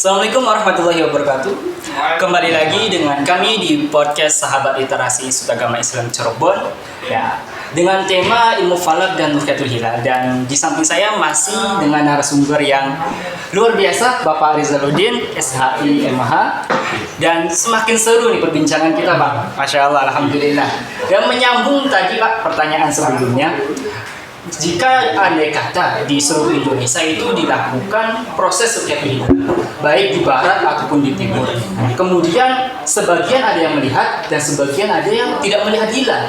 Assalamualaikum warahmatullahi wabarakatuh. Kembali lagi dengan kami di podcast Sahabat Literasi Sutagama Islam Cirebon. Ya, dengan tema ilmu falak dan ruqyatul hilal. Dan di samping saya masih dengan narasumber yang luar biasa, Bapak Rizaluddin, SHI MH. Dan semakin seru nih perbincangan kita, Pak. Masya Allah, alhamdulillah. Dan menyambung tadi, Pak, pertanyaan sebelumnya. Jika andai kata di seluruh Indonesia itu dilakukan proses ruqyatul hilal, baik di barat ataupun di timur, kemudian sebagian ada yang melihat dan sebagian ada yang tidak melihat hilal,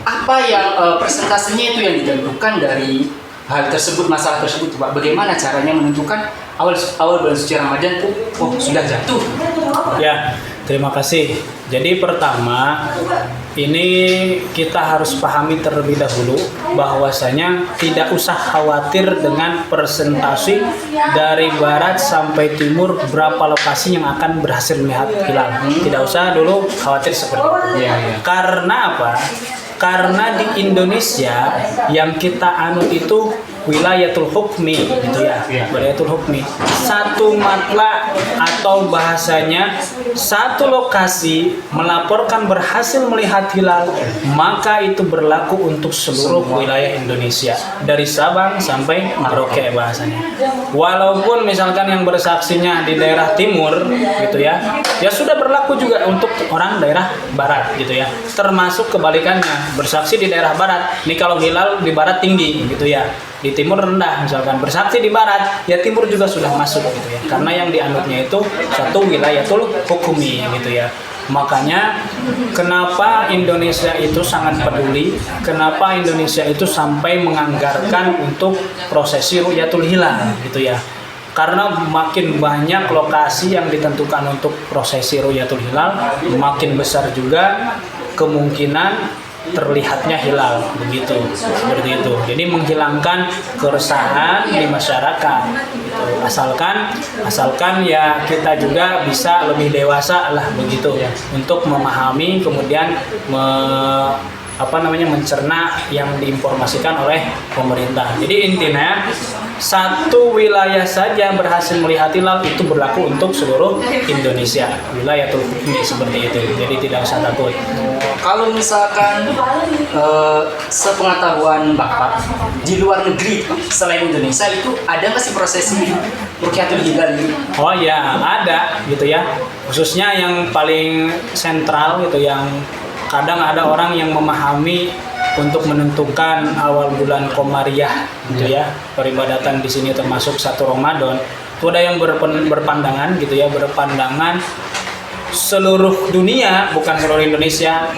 apa yang persentasenya itu yang ditentukan dari hal tersebut, masalah tersebut, Pak? Bagaimana caranya menentukan awal bulan suci Ramadan sudah jatuh? Ya, terima kasih. Jadi pertama, ini kita harus pahami terlebih dahulu bahwasanya tidak usah khawatir dengan persentase dari barat sampai timur berapa lokasi yang akan berhasil melihat hilal. Tidak usah dulu khawatir seperti itu. Karena apa? Karena di Indonesia yang kita anut itu wilayatul hukmi gitu ya. Wilayatul hukmi. Satu matla atau bahasanya satu lokasi melaporkan berhasil melihat hilal, maka itu berlaku untuk seluruh wilayah Indonesia dari Sabang sampai Merauke bahasanya. Walaupun misalkan yang bersaksinya di daerah timur gitu ya, ya sudah berlaku juga untuk orang daerah barat gitu ya. Termasuk kebalikannya, bersaksi di daerah barat, ini kalau hilal di barat tinggi gitu ya, di timur rendah, misalkan bersaksi di barat, ya timur juga sudah masuk gitu ya. Karena yang dianutnya itu satu wilayatul hukmi gitu ya. Makanya kenapa Indonesia itu sangat peduli, kenapa Indonesia itu sampai menganggarkan untuk prosesi ruqyatul hilal gitu ya. Karena makin banyak lokasi yang ditentukan untuk prosesi ruqyatul hilal, makin besar juga kemungkinan terlihatnya hilal, begitu, seperti itu. Jadi menghilangkan keresahan di masyarakat. Asalkan ya kita juga bisa lebih dewasa lah begitu ya, untuk memahami kemudian mencerna yang diinformasikan oleh pemerintah. Jadi intinya satu wilayah saja berhasil melihat hilal itu berlaku untuk seluruh Indonesia. Wilayatul hukmi seperti itu. Jadi tidak usah takut. Kalau misalkan sepengetahuan Bapak di luar negeri selain Indonesia itu ada nggak sih prosesi ruqyatul hilal ini? Oh ya, ada gitu ya. Khususnya yang paling sentral gitu, yang kadang ada orang yang memahami untuk menentukan awal bulan Komariah gitu ya. Peribadatan di sini termasuk 1 Ramadan. Itu ada yang berpandangan gitu ya, berpandangan seluruh dunia, bukan seluruh Indonesia.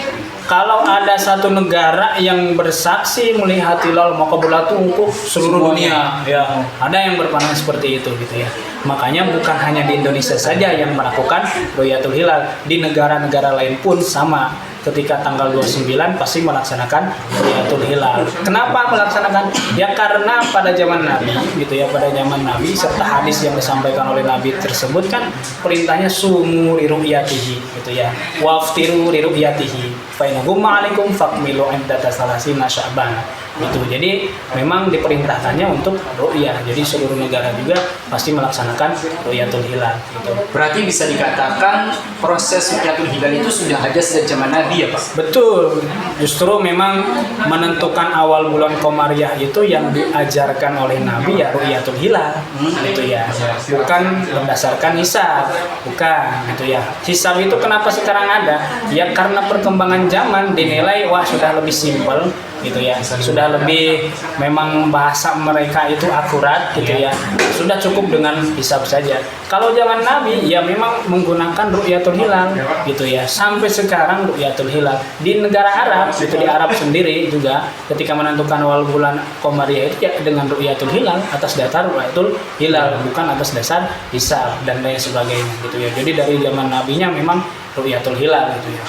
Kalau ada satu negara yang bersaksi melihat hilal, maka berlaku untuk seluruh dunia. Ya, ada yang berpandangan seperti itu gitu ya. Makanya bukan hanya di Indonesia saja yang melakukan ruqyatul hilal, di negara-negara lain pun sama. Ketika tanggal 29 pasti melaksanakan ruqyatul hilal. Kenapa melaksanakan? Ya karena pada zaman Nabi gitu ya, pada zaman Nabi serta hadis yang disampaikan oleh Nabi tersebut kan perintahnya sumu li ru'yatihi gitu ya. Waftiru li ru'yatihi. Fa in ghumma 'alaikum fakmilu iddata salasina sya'ban. Gitu. Jadi memang diperintahkannya untuk ru'yah. Jadi seluruh negara juga pasti melaksanakan ruqyatul hilal gitu. Berarti bisa dikatakan proses ruqyatul hilal itu sudah ada sejak zaman Nabi ya, Pak? Betul. Justru memang menentukan awal bulan Komariah itu yang diajarkan oleh Nabi ya ruqyatul hilal gitu ya. Bukan berdasarkan hisab, bukan gitu ya. Hisab itu kenapa sekarang ada? Ya karena perkembangan zaman dinilai sudah lebih simpel gitu ya, sudah lebih memang bahasa mereka itu akurat gitu ya, sudah cukup dengan hisab saja. Kalau zaman Nabi ya memang menggunakan ruqyatul hilal gitu ya, sampai sekarang ruqyatul hilal di negara Arab gitu, di Arab sendiri juga ketika menentukan awal bulan Komariah itu ya dengan ruqyatul hilal atas dasar ruqyatul hilal, bukan atas dasar hisab dan lain sebagainya gitu ya. Jadi dari zaman Nabinya memang ru'yatul hilal gitu ya.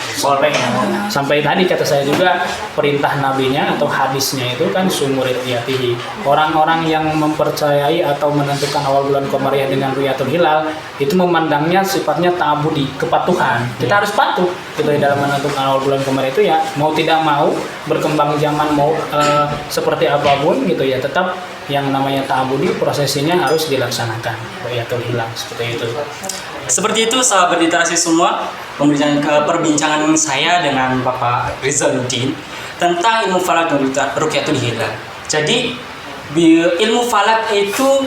Sampai tadi kata saya juga perintah nabinya atau hadisnya itu kan sumuri ru'yatihi. Orang-orang yang mempercayai atau menentukan awal bulan Qamariyah dengan ru'yatul hilal itu memandangnya sifatnya ta'abudi, kepatuhan. Kita harus patuh gitu dalam menentukan awal bulan Qamariyah itu ya, mau tidak mau berkembang zaman mau seperti apapun gitu ya, tetap yang namanya ta'abudi prosesinya harus dilaksanakan ru'yatul hilal seperti itu. Seperti itu sahabat literasi semua, perbincangan saya dengan Bapak Rizaluddin tentang ilmu falak dan ruqyatul hilal. Jadi ilmu falak itu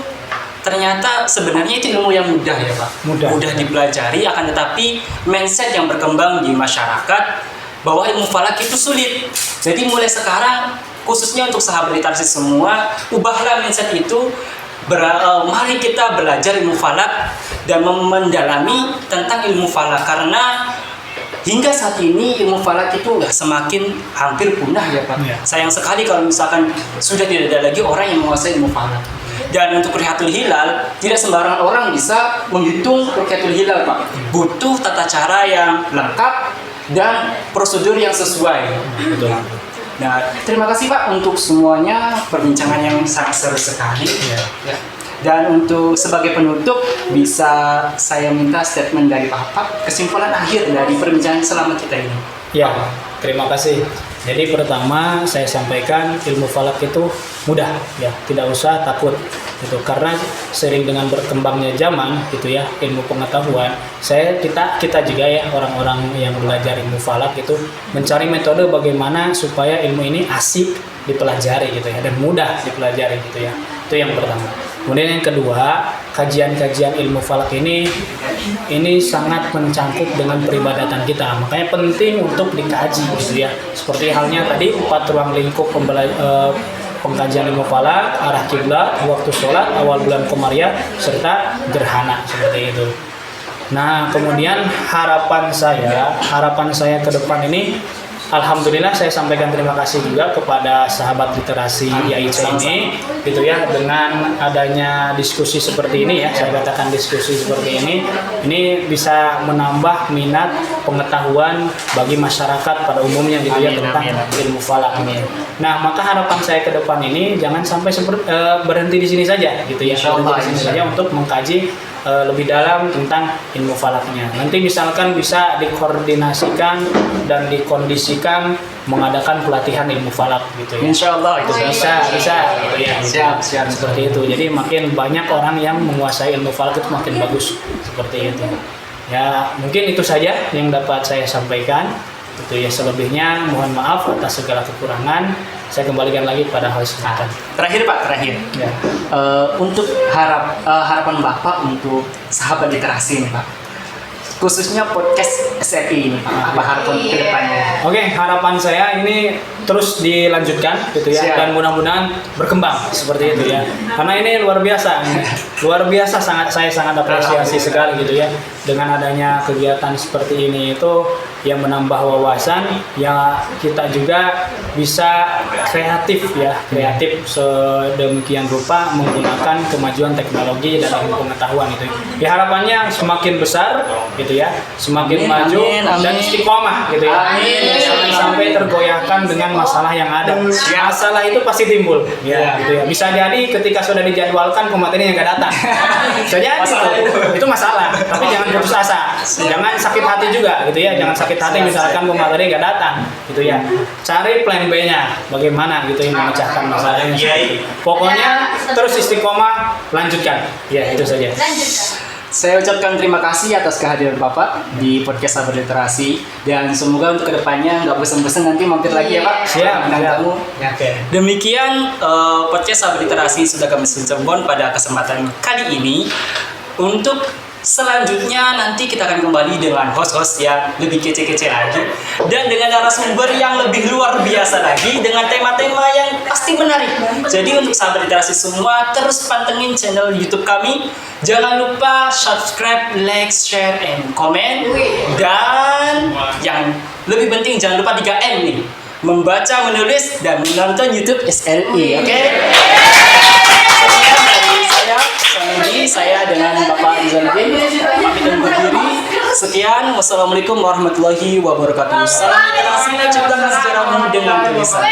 ternyata sebenarnya itu ilmu yang mudah ya Pak. Mudah dipelajari, akan tetapi mindset yang berkembang di masyarakat bahwa ilmu falak itu sulit. Jadi mulai sekarang khususnya untuk sahabat literasi semua, ubahlah mindset itu. Mari kita belajar ilmu falak dan mendalami tentang ilmu falak, karena hingga saat ini ilmu falak itu semakin hampir punah ya Pak. Sayang sekali kalau misalkan sudah tidak ada lagi orang yang menguasai ilmu falak. Dan untuk ru'yatul hilal, tidak sembarangan orang bisa menghitung ru'yatul hilal Pak. Butuh tata cara yang lengkap dan prosedur yang sesuai. Betul. Nah, terima kasih Pak untuk semuanya, perbincangan yang sangat seru sekali. Ya. Dan untuk sebagai penutup, bisa saya minta statement dari Bapak, kesimpulan akhir dari perbincangan selama kita ini. Ya, terima kasih. Jadi pertama saya sampaikan ilmu falak itu mudah ya, tidak usah takut gitu, karena sering dengan berkembangnya zaman gitu ya, ilmu pengetahuan, kita juga ya orang-orang yang belajar ilmu falak itu mencari metode bagaimana supaya ilmu ini asik dipelajari gitu ya, dan mudah dipelajari gitu ya. Itu yang pertama. Kemudian yang kedua, kajian-kajian ilmu falak ini sangat mencangkup dengan peribadatan kita. Makanya penting untuk dikaji gitu ya. Seperti halnya tadi 4 ruang lingkup pengkajian ilmu falak, arah kiblat, waktu sholat, awal bulan Qamariyah, serta gerhana seperti itu. Nah, kemudian harapan saya ke depan ini, alhamdulillah saya sampaikan terima kasih juga kepada sahabat literasi IAIC ini gitu ya, dengan adanya diskusi seperti ini ya, saya katakan diskusi seperti ini bisa menambah minat pengetahuan bagi masyarakat pada umumnya gitu ya, tentang ilmu falak ini. Nah, maka harapan saya ke depan ini jangan sampai berhenti di sini saja gitu ya, berhenti di sini saja untuk mengkaji lebih dalam tentang ilmu falaknya. Nanti misalkan bisa dikoordinasikan dan dikondisikan mengadakan pelatihan ilmu falak gitu ya. Insya Allah itu bisa gitu ya. Siap. Seperti itu. Jadi makin banyak orang yang menguasai ilmu falak itu makin bagus seperti itu. Ya, mungkin itu saja yang dapat saya sampaikan. Itu ya, selebihnya mohon maaf atas segala kekurangan. Saya kembalikan lagi pada host. Terakhir Pak, ya. Untuk harapan Bapak untuk sahabat literasi ini Pak, khususnya podcast SRI ini Pak, apa harapan ke depannya? Oke, harapan saya ini terus dilanjutkan gitu ya. Siap. Dan mudah-mudahan berkembang seperti itu ya, karena ini luar biasa, saya sangat apresiasi sekali gitu ya, dengan adanya kegiatan seperti ini itu yang menambah wawasan, ya kita juga bisa kreatif sedemikian rupa menggunakan kemajuan teknologi dan ilmu pengetahuan itu. Ya, harapannya semakin besar gitu ya, semakin maju dan istiqomah gitu ya. Jangan sampai tergoyahkan dengan masalah yang ada. Masalah itu pasti timbul ya gitu ya. Bisa jadi ketika sudah dijadwalkan pematerinya nggak datang. Bisa jadi itu masalah, tapi jangan putus asa. Jangan sakit hati juga gitu ya, jangan sakit hati misalkan pemateri nggak datang gitu ya. Cari plan B-nya bagaimana gitu ya, memecahkan masalahnya. Pokoknya terus istiqomah, lanjutkan. Ya, itu saja. Saya ucapkan terima kasih atas kehadiran Bapak di podcast Sahabat Literasi, dan semoga untuk kedepannya nggak bosan-bosan nanti mampir lagi ya Pak. Siap. Tamu. Ya. Demikian podcast Sahabat Literasi sudah kami Cirebon pada kesempatan kali ini. Untuk selanjutnya nanti kita akan kembali dengan host-host yang lebih kece-kece lagi, dan dengan narasumber yang lebih luar biasa lagi, dengan tema-tema yang pasti menarik. Jadi untuk sahabat literasi semua, terus pantengin channel YouTube kami. Jangan lupa subscribe, like, share, and comment. Dan yang lebih penting jangan lupa 3M nih: membaca, menulis, dan menonton YouTube SRI. Oke? Sekian dari saya dengan Bapak Rizaluddin, pamit undur diri. Sekian, wassalamualaikum warahmatullahi wabarakatuh. Salam literasi, ciptakan sejarahmu dengan tulisan.